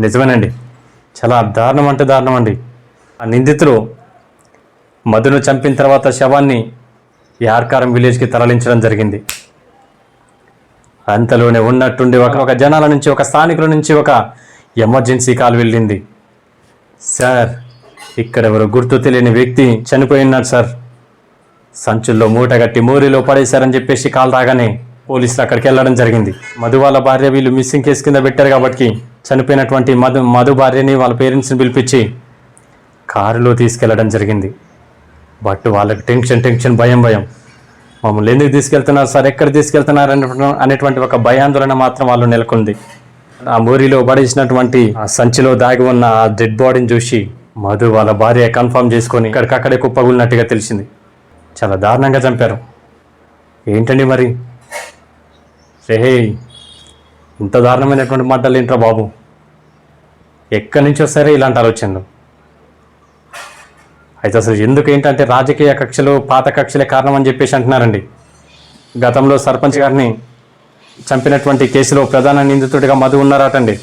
నిజమేనండి. చాలా దారుణం అంటే దారుణం అండి. ఆ నిందితులు మధును చంపిన తర్వాత శవాన్ని యార్కారం విలేజ్కి తరలించడం జరిగింది. అంతలోనే ఉన్నట్టుండి ఒక జనాల నుంచి, ఒక స్థానికుల నుంచి ఒక ఎమర్జెన్సీ కాల్ వెళ్ళింది. సార్, ఇక్కడ ఎవరు గుర్తు తెలియని వ్యక్తి చనిపోయినాడు సార్, సంచుల్లో మూటగట్టి మోరీలో పడేశారని చెప్పేసి కాల్ రాగానే పోలీసులు అక్కడికి వెళ్ళడం జరిగింది. మధు వాళ్ళ భార్య వీళ్ళు మిస్సింగ్ కేసు కింద పెట్టారు కాబట్టి చనిపోయినటువంటి మధు భార్యని వాళ్ళ పేరెంట్స్ని పిలిపించి కారులో తీసుకెళ్లడం జరిగింది. బట్ వాళ్ళకి టెన్షన్, భయం. మమ్మల్ని ఎందుకు తీసుకెళ్తున్నారు సార్, ఎక్కడ తీసుకెళ్తున్నారు అనేటువంటి ఒక భయాందోళన మాత్రం వాళ్ళు నెలకొంది. ఆ మోరీలో పడేసినటువంటి ఆ సంచిలో దాగి ఉన్న ఆ డెడ్ బాడీని చూసి మధు వాళ్ళ భార్య కన్ఫర్మ్ చేసుకొని ఇక్కడికక్కడే కుప్పగులినట్టుగా తెలిసింది. చాలా దారుణంగా చంపారు. ఏంటండి మరి రే, ఇంత దారుణమైనటువంటి మాటలు ఏంట్రా బాబు? ఎక్కడి నుంచి వస్తారే ఇలాంటి ఆలోచనలు? అయితే అసలు ఎందుకు ఏంటంటే రాజకీయ కక్షలు, పాత కక్షలే కారణం అని చెప్పేసి అంటున్నారండి. గతంలో సర్పంచ్ గారిని చంపినటువంటి కేసులో ప్రధాన నిందితుడిగా మధు ఉన్నారటండి.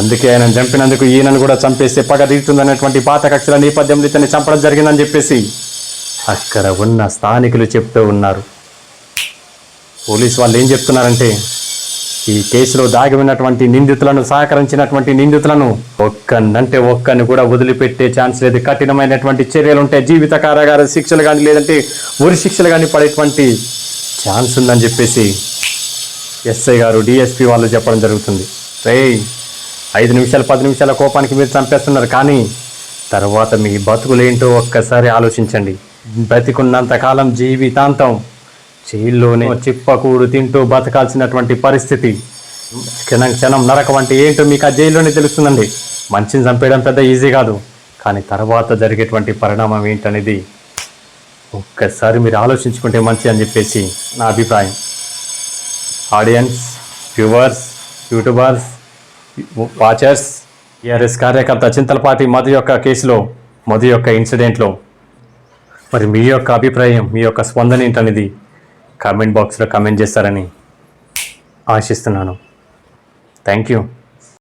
అందుకే ఆయన చంపినందుకు ఈయనను కూడా చంపేస్తే పగ తీరుతుందనేటువంటి పాత కక్షల నేపథ్యంలో ఇతన్ని చంపడం జరిగిందని చెప్పేసి అక్కడ ఉన్న స్థానికులు చెప్తూ ఉన్నారు. పోలీసు వాళ్ళు ఏం చెప్తున్నారంటే ఈ కేసులో దాగి ఉన్నటువంటి నిందితులను, సహకరించినటువంటి నిందితులను ఒక్కరిని కూడా వదిలిపెట్టే ఛాన్స్ లేదు. కఠినమైనటువంటి చర్యలు ఉంటాయి. జీవిత కారాగార శిక్షలు కానీ లేదంటే ఉరి శిక్షలు కానీ పడేటువంటి ఛాన్స్ ఉందని చెప్పేసి ఎస్ఐ గారు, డిఎస్పీ వాళ్ళు చెప్పడం జరుగుతుంది. 5 నిమిషాలు 10 నిమిషాల కోపానికి మీరు చంపేస్తున్నారు, కానీ తర్వాత మీ బతుకులేంటో ఒక్కసారి ఆలోచించండి. బతికున్నంతకాలం జీవితాంతం జైల్లోనే చిప్పకూడు తింటూ బతకాల్సినటువంటి పరిస్థితి. క్షణం నరకం అంటే ఏంటో మీకు ఆ జైల్లోనే తెలుస్తుందండి. మనిషిని చంపేయడం పెద్ద ఈజీ కాదు, కానీ తర్వాత జరిగేటువంటి పరిణామం ఏంటనేది ఒక్కసారి మీరు ఆలోచించుకుంటే మంచి అని చెప్పేసి నా అభిప్రాయం. Audience, viewers, YouTubers, watchers, TRS కార్యకర్త చింతలపాటి మధు యొక్క కేసులో, మధు యొక్క ఇన్సిడెంట్లో మరి మీ యొక్క అభిప్రాయం, మీ యొక్క స్పందన ఏంటనేది కామెంట్ బాక్స్లో కామెంట్ చేస్తారని ఆశిస్తున్నాను. Thank you.